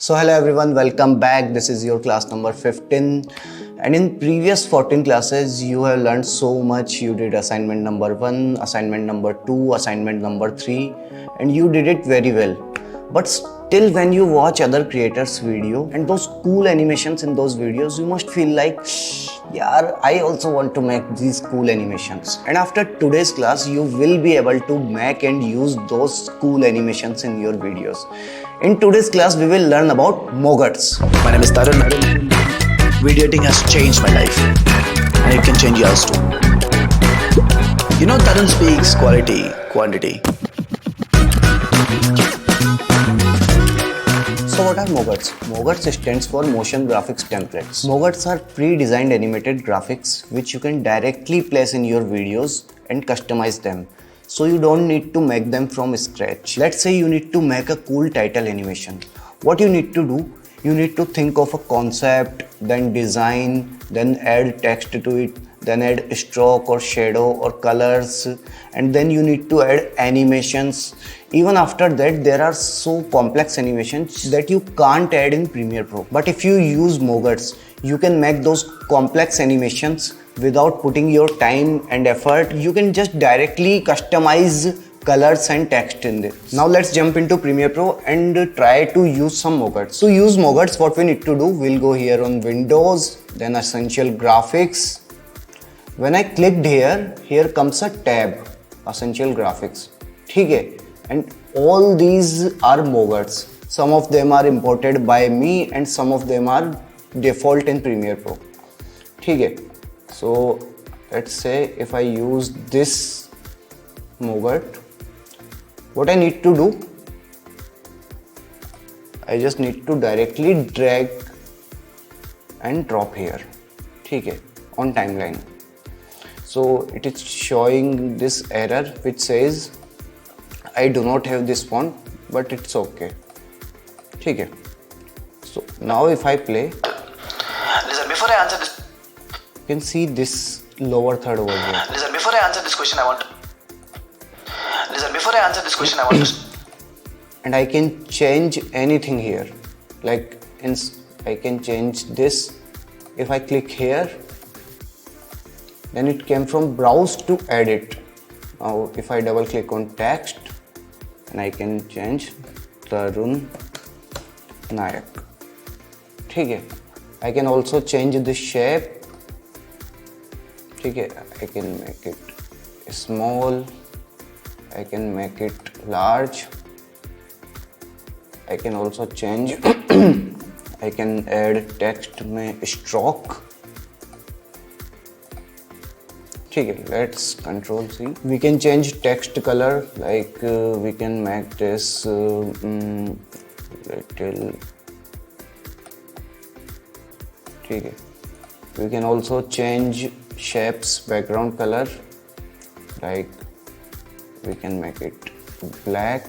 So hello everyone, welcome back. This is your class number 15 and in previous 14 classes you have learned so much. You did assignment number 1, assignment number 2, assignment number 3 and you did it very well. But still when you watch other creators video and those cool animations in those videos, you must feel like yeah, I also want to make these cool animations. And after today's class, you will be able to make and use those cool animations in your videos. In today's class, we will learn about Moguts. My name is Tarun. Video editing has changed my life, and it can change yours too. You know, Tarun speaks quality, quantity. So what are Moguts? Moguts stands for Motion Graphics Templates. Moguts are pre-designed animated graphics which you can directly place in your videos and customize them. So you don't need to make them from scratch. Let's say you need to make a cool title animation. What you need to do? You need to think of a concept, then design, then add text to it, then add stroke or shadow or colors, and then you need to add animations. Even after that, there are so complex animations that you can't add in Premiere Pro. But if you use Moguts, you can make those complex animations without putting your time and effort. You can just directly customize colors and text in it. Now let's jump into Premiere Pro and try to use some Moguts. To use Moguts, what we need to do, we'll go here on Windows, then Essential Graphics. When I clicked here comes a tab, Essential Graphics. Okay? And all these are Moguts. Some of them are imported by me and some of them are default in Premiere Pro. Okay? So let's say if I use this Mogut, what I need to do, I just need to directly drag and drop here, okay, on timeline. So it is showing this error which says I do not have this font, but it's okay. Okay. So now if I play, Listen, before I answer this, you can see this lower third over here. listen, before I answer this question, I want to. And I can change anything here. Like I can change this. If I click here, then it came from browse to edit. Now if I double click on text, and I can change Tarun Nayak. Okay. I can also change the shape. Okay. I can make it small. I can make it large. I can also change I can add text में stroke. Okay, let's Control C. We can change text color, like we can make this little. Okay. We can also change shapes background color, like we can make it black.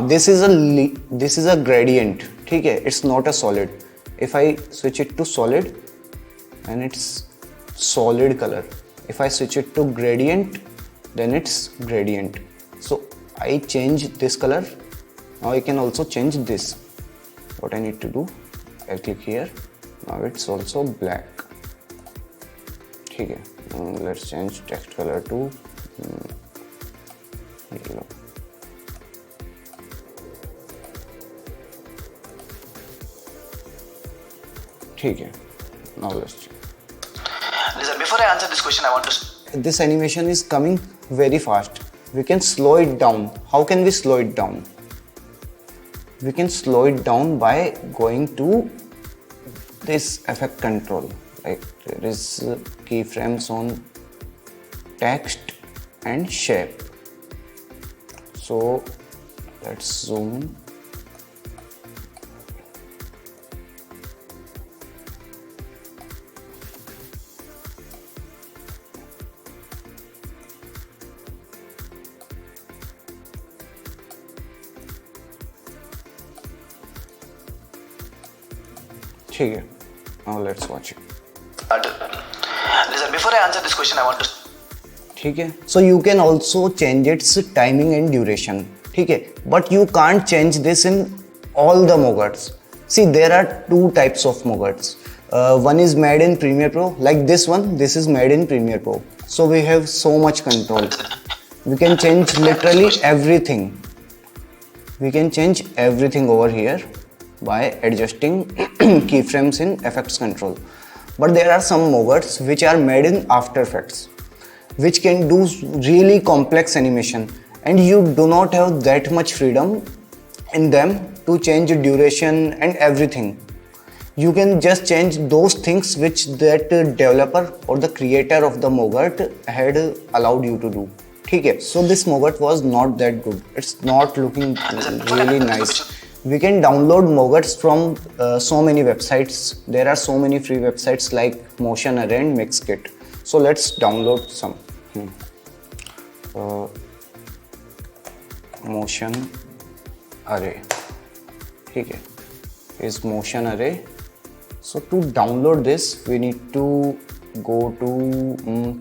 This is a gradient. Okay, it's not a solid. If I switch it to solid, then it's solid color. If I switch it to gradient, then it's gradient. So I change this color. Now I can also change this. What I need to do, I click here. Now it's also black. Okay, let's change text color to yellow. Okay, now let's check. Listen, before I answer this question, I want to. This animation is coming very fast. We can slow it down. How can we slow it down? We can slow it down by going to this effect control. Like there is keyframes on text and shape. So let's zoom in. Okay, now let's watch it. Listen, before I answer this question, I want to. Okay, so you can also change its timing and duration. ठीक है, but you can't change this in all the Moguts. See, there are two types of Mogarts. One is made in Premiere Pro, like this one. This is made in Premiere Pro. So we have so much control. We can change literally everything. We can change everything over here by adjusting keyframes in FX Control. But there are some Mogarts which are made in After Effects, which can do really complex animation, and you do not have that much freedom in them to change duration and everything. You can just change those things which that developer or the creator of the Mogart had allowed you to do. Okay, so this Mogart was not that good. It's not looking really nice. We can download Mogarts from so many websites. There are so many free websites like Motion Array and Mixkit. So let's download some. Motion Array. Okay, is Motion Array. So to download this, we need to go to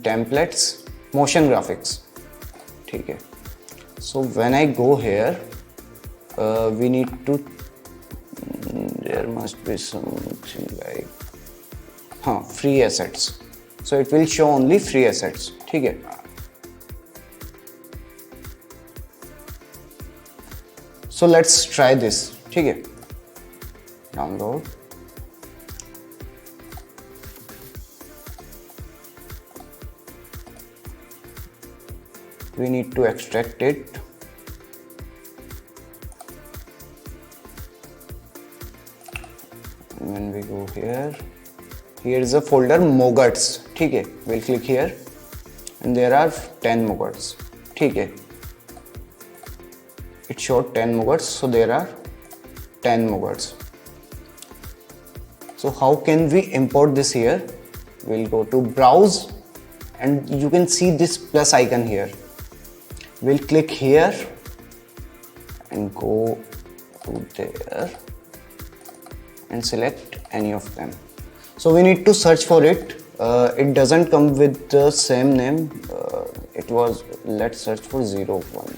templates, motion graphics. Okay. So when I go here, we need to, there must be something like free assets. So it will show only free assets. Okay. So let's try this. Okay. Download. We need to extract it. And when we go here is a folder Mogarts. Okay, we'll click here and there are 10 Mogarts. Okay, it showed 10 Mogarts, so there are 10 Mogarts. So how can we import this here? We'll go to browse and you can see this plus icon here. We'll click here and go to there and select any of them. So we need to search for it. It doesn't come with the same name. It was, let's search for 01.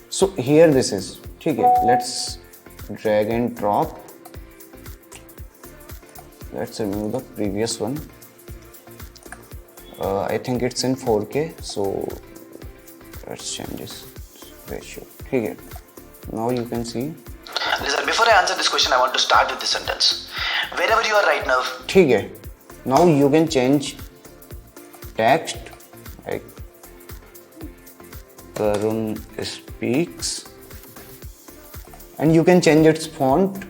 So here this is. Okay, let's drag and drop. Let's remove the previous one. I think it's in 4K, so let's change this ratio. Okay, now you can see. Listen, before I answer this question, I want to start with this sentence. Wherever you are right now. Okay, now you can change text like Karun speaks, and you can change its font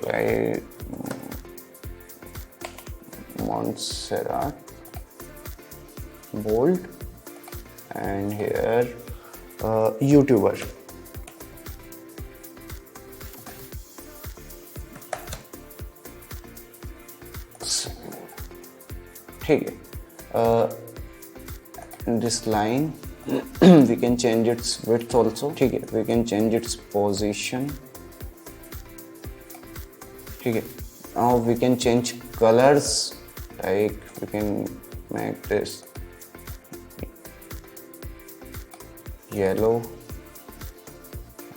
like Montserrat bold, and here YouTuber. Okay, this line we can change its width also. Okay, we can change its position. Okay, now we can change colors, like we can make this yellow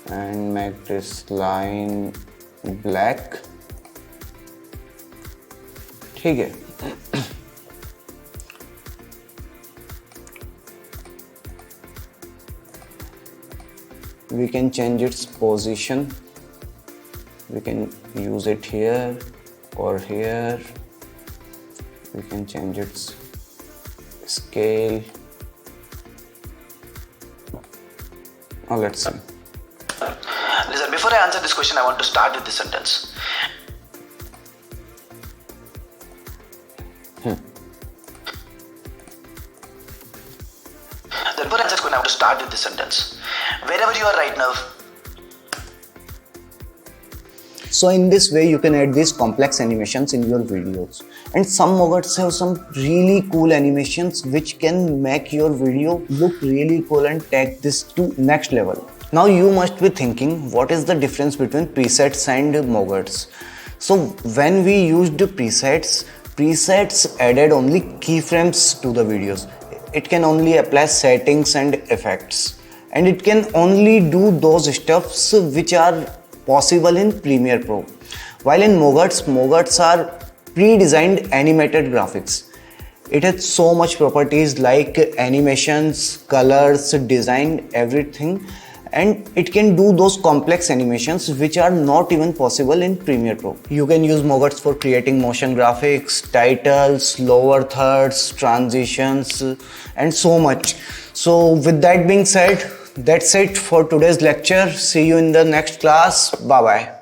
and make this line black. Okay. We can change its position. We can use it here or here. We can change its scale. Now let's see. Listen, before I answer this question, I want to start with this sentence. Before I answer this question, I want to start with this sentence. Wherever you are right now. So in this way you can add these complex animations in your videos, and some Mogarts have some really cool animations which can make your video look really cool and take this to next level. Now you must be thinking, what is the difference between presets and Mogarts? So when we used presets added only keyframes to the videos. It can only apply settings and effects, and it can only do those stuffs which are possible in Premiere Pro. While in Moguts are pre-designed animated graphics. It has so much properties like animations, colors, design, everything, and it can do those complex animations which are not even possible in Premiere Pro. You can use Moguts for creating motion graphics, titles, lower thirds, transitions, and so much. So with that being said, that's it for today's lecture. See you in the next class. Bye bye.